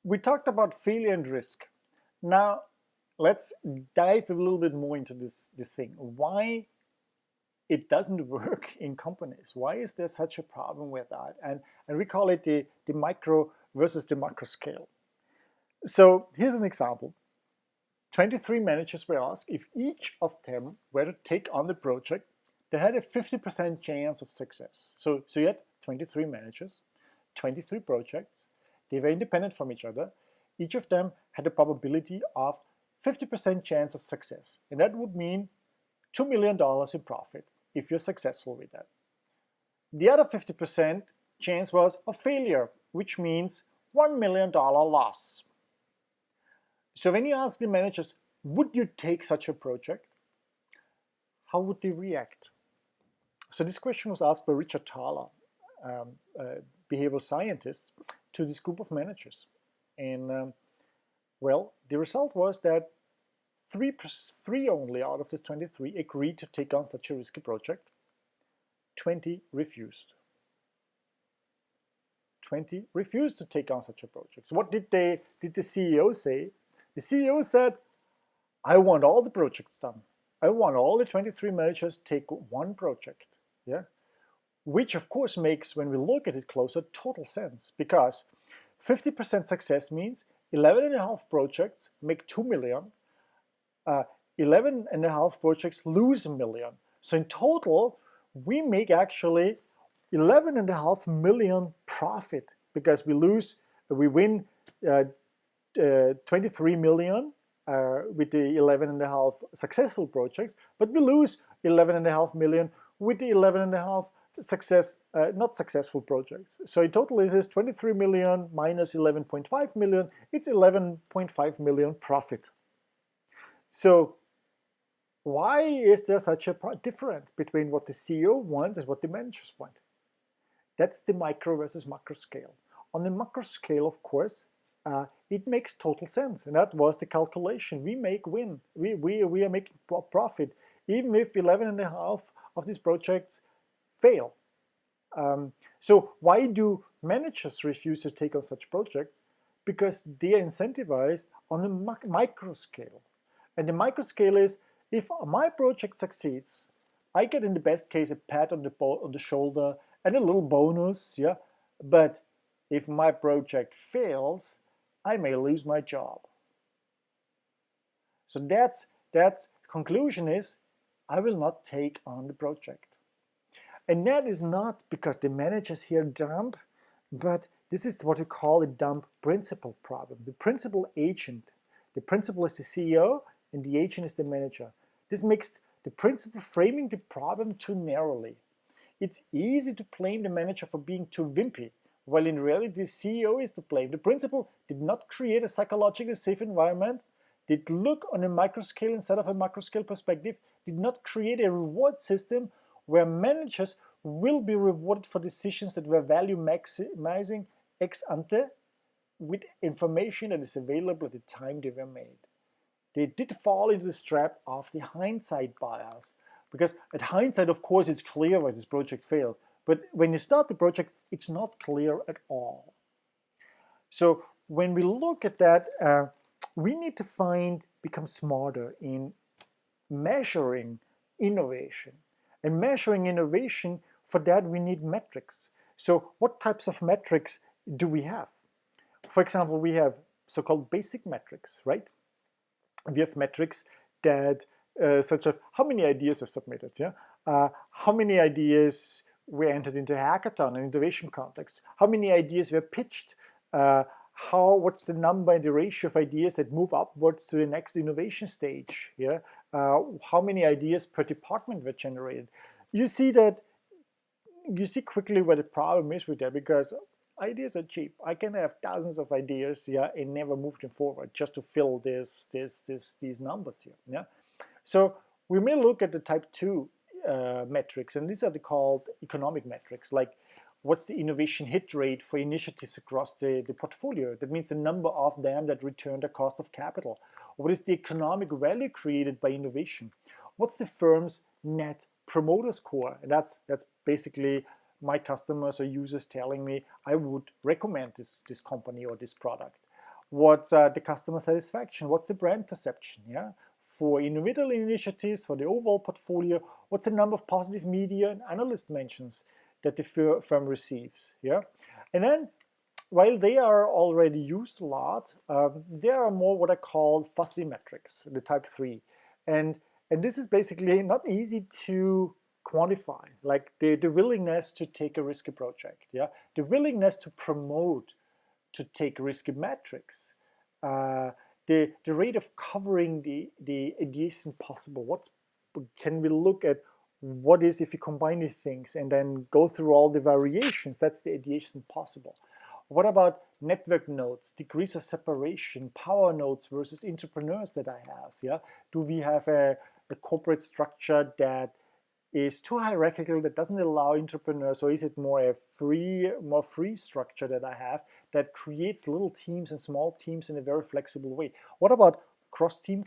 We talked about failure and risk. Now, let's dive a little bit more into this thing. Why it doesn't work in companies? Why is there such a problem with that? And we call it the micro versus the macro scale. So here's an example. 23 managers were asked if each of them were to take on the project, they had a 50% chance of success. So you had 23 managers, 23 projects. They were independent from each other. Each of them had a probability of 50% chance of success. And that would mean $2 million in profit if you're successful with that. The other 50% chance was of failure, which means $1 million loss. So when you ask the managers, would you take such a project? How would they react? So this question was asked by Richard Thaler, a behavioral scientist, to this group of managers. And well, the result was that three only out of the 23 agreed to take on such a risky project. 20 refused. 20 refused to take on such a project. So what did the CEO say? The CEO said, I want all the projects done. I want all the 23 managers take one project. Yeah, which of course makes, when we look at it closer, total sense, because 50% success means 11.5 projects make 2 million, 11.5 projects lose 1 million. So in total, we make actually 11.5 million profit because we win 23 million with the 11.5 successful projects, but we lose 11.5 million with the 11.5 not successful projects. So in total, this is 23 million minus 11.5 million. It's 11.5 million profit. So why is there such a difference between what the CEO wants and what the managers want? That's the micro versus macro scale. On the macro scale, of course, it makes total sense, and that was the calculation. We make win. We are making profit, even if 11.5 of these projects fail. So why do managers refuse to take on such projects? Because they are incentivized on a micro scale. And the micro scale is, if my project succeeds, I get in the best case a pat on the shoulder and a little bonus, yeah. But if my project fails, I may lose my job. So that's conclusion is, I will not take on the project. And that is not because the managers here dump, but this is what we call a dump principal problem. The principal agent, the principal is the CEO and the agent is the manager. This makes the principal framing the problem too narrowly. It's easy to blame the manager for being too wimpy, while in reality the CEO is to blame. The principal did not create a psychologically safe environment, did look on a micro scale instead of a macro scale perspective, did not create a reward system where managers will be rewarded for decisions that were value maximizing ex ante with information that is available at the time they were made. They did fall into the trap of the hindsight bias, because at hindsight, of course, it's clear why this project failed. But when you start the project, it's not clear at all. So when we look at that, we need to become smarter in measuring innovation. And measuring innovation, for that we need metrics. So what types of metrics do we have? For example, we have so-called basic metrics, right? We have metrics that such as how many ideas are submitted, yeah? How many ideas were entered into a hackathon and innovation context? How many ideas were pitched? What's the number and the ratio of ideas that move upwards to the next innovation stage? Yeah, how many ideas per department were generated? You see quickly where the problem is with that, because ideas are cheap. I can have thousands of ideas, yeah, and never move them forward just to fill these numbers here. Yeah, so we may look at the type 2 metrics, and these are called economic metrics, like what's the innovation hit rate for initiatives across the portfolio? That means the number of them that return the cost of capital. What is the economic value created by innovation? What's the firm's net promoter score? And that's basically my customers or users telling me I would recommend this company or this product. What's the customer satisfaction? What's the brand perception? Yeah, for individual initiatives, for the overall portfolio, what's the number of positive media and analyst mentions that the firm receives? Yeah, and then while they are already used a lot, there are more what I call fuzzy metrics, the type 3. And this is basically not easy to quantify, like the willingness to take a risky project, yeah, the willingness to promote, to take risky metrics, the rate of covering the adjacent possible. What can we look at? What is if you combine these things and then go through all the variations? That's the adjacent possible. What about network nodes, degrees of separation, power nodes versus entrepreneurs that I have? Yeah, do we have a corporate structure that is too hierarchical, that doesn't allow entrepreneurs, or is it more free structure that I have that creates little teams and small teams in a very flexible way? What about cross-team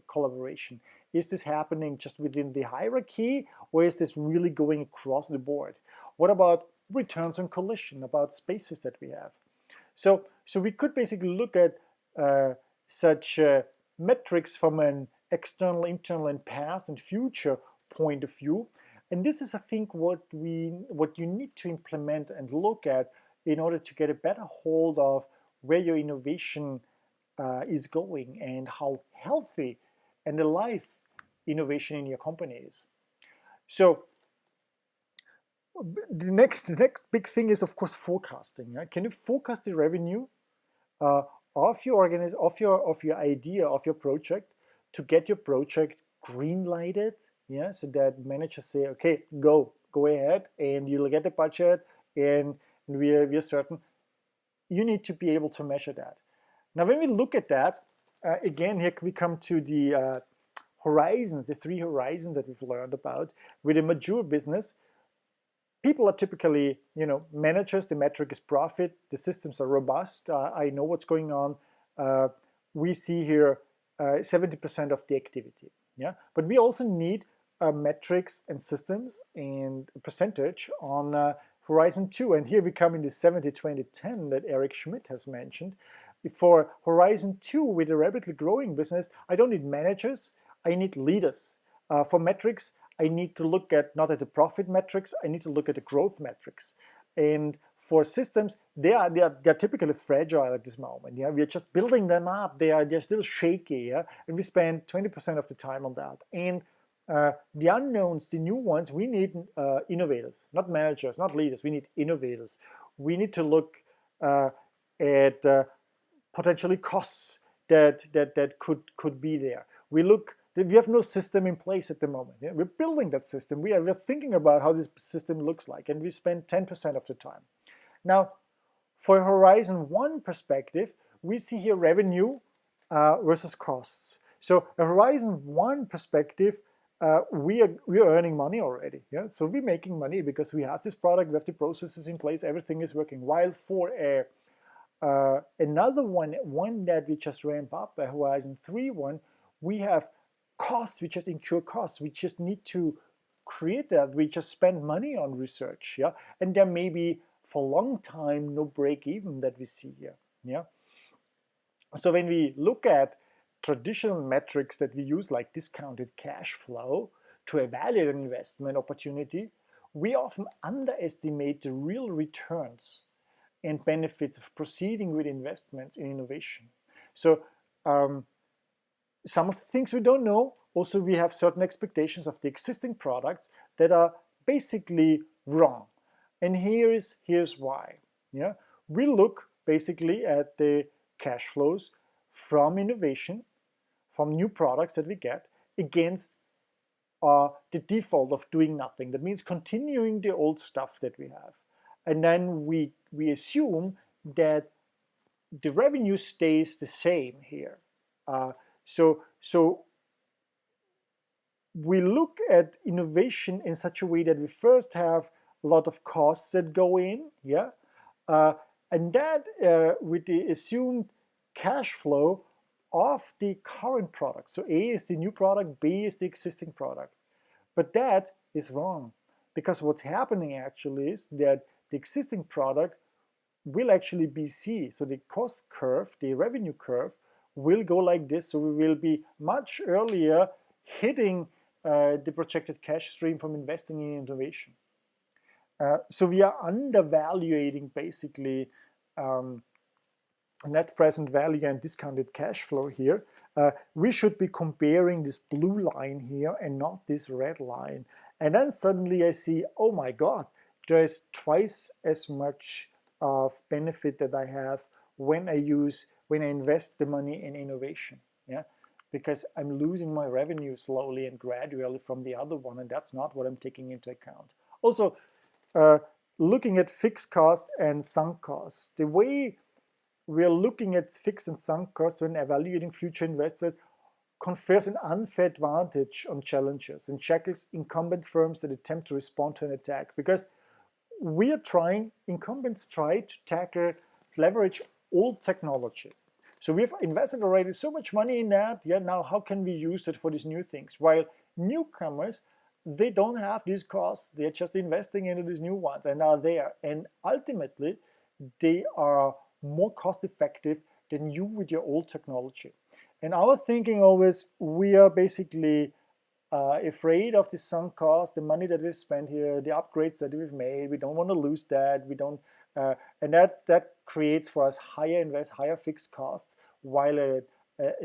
collaboration? Is this happening just within the hierarchy, or is this really going across the board? What about returns on collision, about spaces that we have? So we could basically look at such metrics from an external, internal, and past and future point of view. And this is, I think, what you need to implement and look at in order to get a better hold of where your innovation is going and how healthy and alive innovation in your company is. So the next big thing is, of course, forecasting. Right? Can you forecast the revenue of your idea, of your project, to get your project green lighted? Yeah, so that managers say, okay, go ahead, and you'll get the budget, and we are certain. You need to be able to measure that. Now, when we look at that, again, here we come to the horizons, the 3 horizons that we've learned about. With a mature business, people are typically, managers. The metric is profit. The systems are robust. I know what's going on. We see here 70% of the activity. Yeah, but we also need metrics and systems and percentage on Horizon 2. And here we come in the 70-20-10 that Eric Schmidt has mentioned. For Horizon 2, with a rapidly growing business, I don't need managers, I need leaders. For metrics, I need to look at not at the profit metrics, I need to look at the growth metrics. And for systems, they're typically fragile at this moment. Yeah, we're just building them up. They're still shaky. Yeah, and we spend 20% of the time on that. And the unknowns, the new ones, we need innovators, not managers, not leaders. We need innovators. We need to look at potentially costs that could be there. We have no system in place at the moment. Yeah? We're building that system. We're thinking about how this system looks like, and we spend 10% of the time. Now, for Horizon 1 perspective, we see here revenue versus costs. So a Horizon 1 perspective, we are earning money already. Yeah? So we're making money because we have this product, we have the processes in place, everything is working. While for another one that we just ramp up, a Horizon 3 one, we have costs, we just incur costs, we just need to create that, we just spend money on research, yeah, and there may be for a long time no break even that we see here, yeah. So when we look at traditional metrics that we use, like discounted cash flow, to evaluate an investment opportunity, we often underestimate the real returns and benefits of proceeding with investments in innovation. So some of the things we don't know. Also, we have certain expectations of the existing products that are basically wrong. And here's why. Yeah, we look basically at the cash flows from innovation, from new products that we get, against the default of doing nothing. That means continuing the old stuff that we have. And then we assume that the revenue stays the same here. So we look at innovation in such a way that we first have a lot of costs that go in, yeah, and that with the assumed cash flow of the current product. So A is the new product, B is the existing product. But that is wrong, because what's happening actually is that the existing product will actually be C. So the cost curve, the revenue curve, will go like this. So we will be much earlier hitting the projected cash stream from investing in innovation. So we are undervaluating basically net present value and discounted cash flow here. We should be comparing this blue line here and not this red line. And then suddenly I see, oh my God, there is twice as much of benefit that I have when I invest the money in innovation. Yeah, because I'm losing my revenue slowly and gradually from the other one, and that's not what I'm taking into account. Also, looking at fixed cost and sunk costs, the way we are looking at fixed and sunk costs when evaluating future investors confers an unfair advantage on challengers and shackles incumbent firms that attempt to respond to an attack, because incumbents try to leverage old technology. So we've invested already so much money in that, yeah, now how can we use it for these new things? While newcomers, they don't have these costs, they're just investing into these new ones and are there. And ultimately, they are more cost effective than you with your old technology. And our thinking always, we are basically afraid of the sunk cost, the money that we've spent here, the upgrades that we've made. We don't want to lose that. We don't, and that creates for us higher fixed costs, while a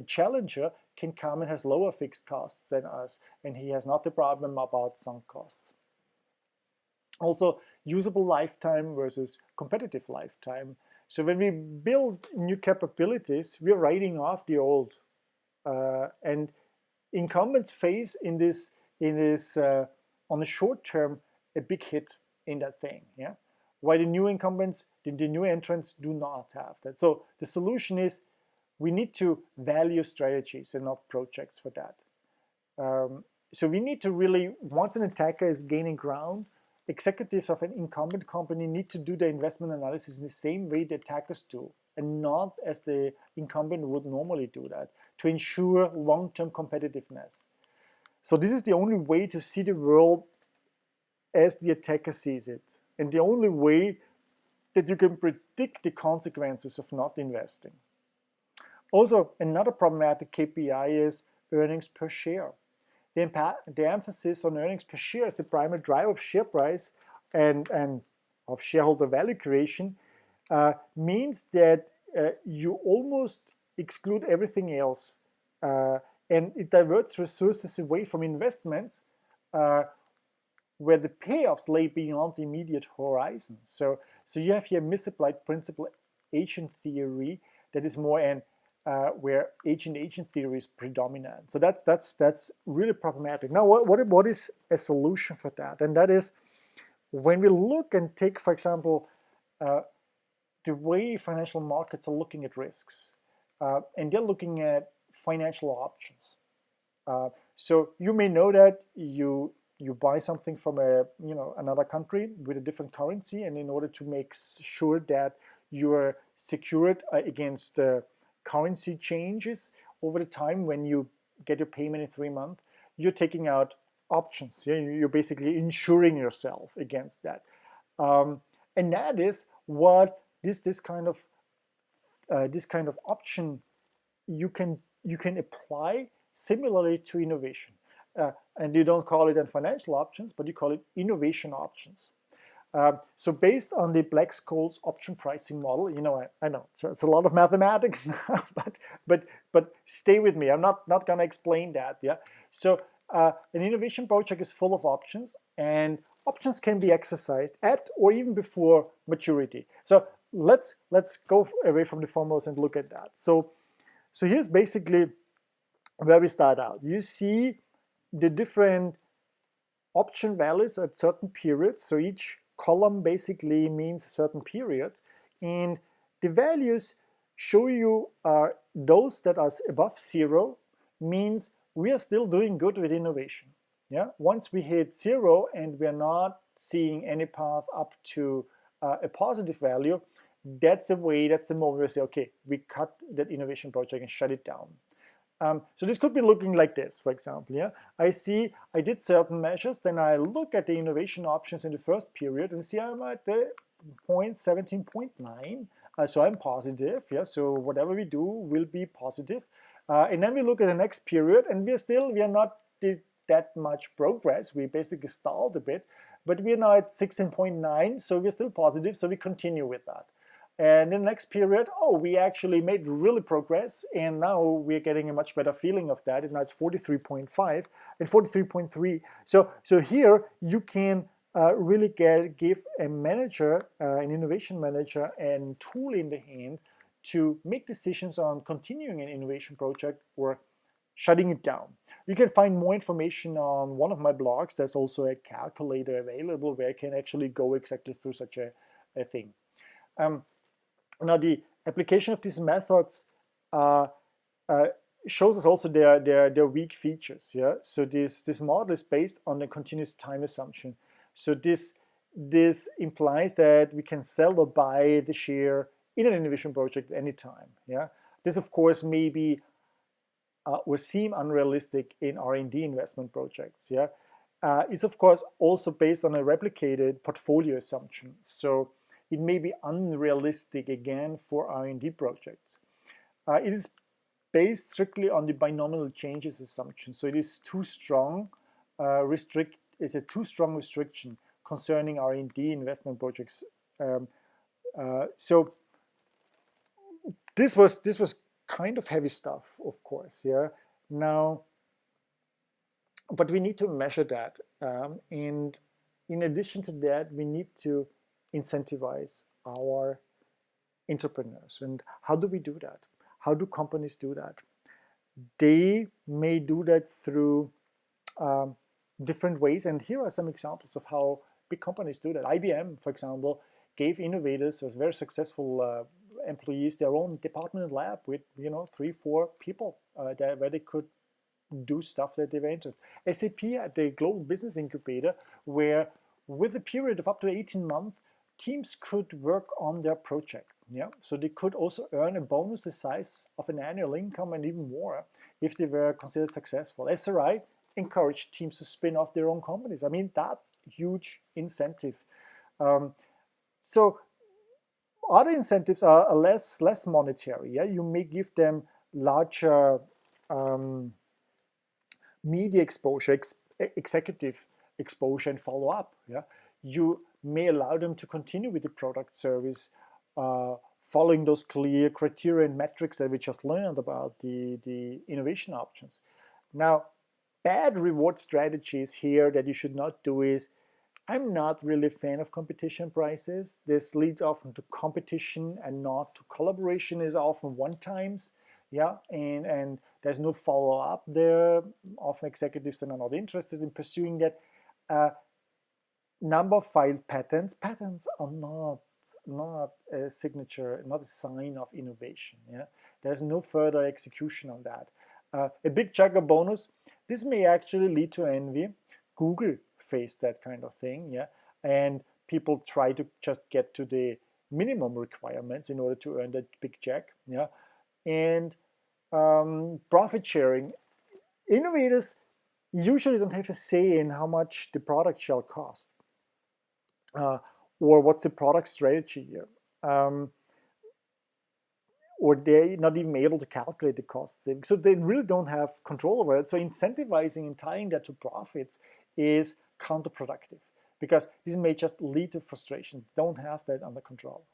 challenger can come and has lower fixed costs than us, and he has not the problem about sunk costs. Also, usable lifetime versus competitive lifetime. So when we build new capabilities, we're writing off the old, and incumbents face in this on the short term a big hit in that thing. Yeah, while the new incumbents, the new entrants do not have that. So the solution is we need to value strategies and not projects for that. So we need to really, once an attacker is gaining ground, executives of an incumbent company need to do the investment analysis in the same way the attackers do, and not as the incumbent would normally do that, to ensure long-term competitiveness. So this is the only way to see the world as the attacker sees it, and the only way that you can predict the consequences of not investing. Also, another problematic KPI is earnings per share. The emphasis on earnings per share as the primary driver of share price and of shareholder value creation means that you almost exclude everything else, and it diverts resources away from investments where the payoffs lay beyond the immediate horizon. So you have here misapplied principal agent theory that is more an where agent theory is predominant. So that's really problematic. Now, what is a solution for that? And that is when we look and take, for example, the way financial markets are looking at risks, and they're looking at financial options. So you may know that you buy something from another country with a different currency, and in order to make sure that you are secured against currency changes over the time when you get your payment in 3 months, you're taking out options. You're basically insuring yourself against that, and that is what this kind of option you can apply similarly to innovation, and you don't call it financial options, but you call it innovation options. So based on the Black-Scholes option pricing model, I know it's a lot of mathematics now, but stay with me. I'm not going to explain that. Yeah. So an innovation project is full of options, and options can be exercised at or even before maturity. So let's go away from the formulas and look at that. So here's basically where we start out. You see the different option values at certain periods. So each column basically means a certain period, and the values show you those that are above 0 means we are still doing good with innovation. Yeah. Once we hit 0 and we're not seeing any path up to a positive value, that's the moment we say, okay, we cut that innovation project and shut it down. So this could be looking like this, for example. Yeah, I did certain measures, then I look at the innovation options in the first period and see I'm at the point 17.9. So I'm positive, yeah, so whatever we do will be positive. And then we look at the next period, and we are not did that much progress. We basically stalled a bit, but we're now at 16.9, so we're still positive, so we continue with that. And in the next period, oh, we actually made really progress, and now we're getting a much better feeling of that. And now it's 43.5 and 43.3. So here you can really give a manager, an innovation manager, a tool in the hand to make decisions on continuing an innovation project or shutting it down. You can find more information on one of my blogs. There's also a calculator available where I can actually go exactly through such a thing. Now, the application of these methods shows us also their weak features. Yeah, so this model is based on a continuous time assumption. So this implies that we can sell or buy the share in an innovation project at any time. Yeah, this of course may be or seem unrealistic in R&D investment projects. Yeah, it's of course also based on a replicated portfolio assumption. So it may be unrealistic again for R&D projects. It is based strictly on the binomial changes assumption. So it is too strong, it's a too strong restriction concerning R&D investment projects. So this was kind of heavy stuff, of course. Yeah. Now, but we need to measure that, and in addition to that, we need to incentivize our entrepreneurs. And how do we do that? How do companies do that? They may do that through different ways, and here are some examples of how big companies do that. IBM, for example, gave innovators as very successful employees their own department and lab with 3-4 people where they could do stuff that they were interested. SAP at the Global Business Incubator, where with a period of up to 18 months, teams could work on their project. Yeah, so they could also earn a bonus the size of an annual income and even more if they were considered successful. SRI encouraged teams to spin off their own companies. I mean, that's a huge incentive. So other incentives are less monetary. Yeah, you may give them larger media exposure, executive exposure, and follow up. Yeah, you may allow them to continue with the product service, following those clear criteria and metrics that we just learned about the innovation options. Now, bad reward strategies here that you should not do is, I'm not really a fan of competition prices. This leads often to competition and not to collaboration. Is often one-times, yeah, and there's no follow-up there. Often executives are not interested in pursuing that. Number of filed patents. Patents are not a signature, not a sign of innovation. Yeah, there's no further execution on that. A big check or bonus. This may actually lead to envy. Google faced that kind of thing. Yeah, and people try to just get to the minimum requirements in order to earn that big check. Yeah, and profit sharing. Innovators usually don't have a say in how much the product shall cost. Or what's the product strategy here? Or they're not even able to calculate the cost savings. So they really don't have control over it. So incentivizing and tying that to profits is counterproductive, because this may just lead to frustration. Don't have that under control.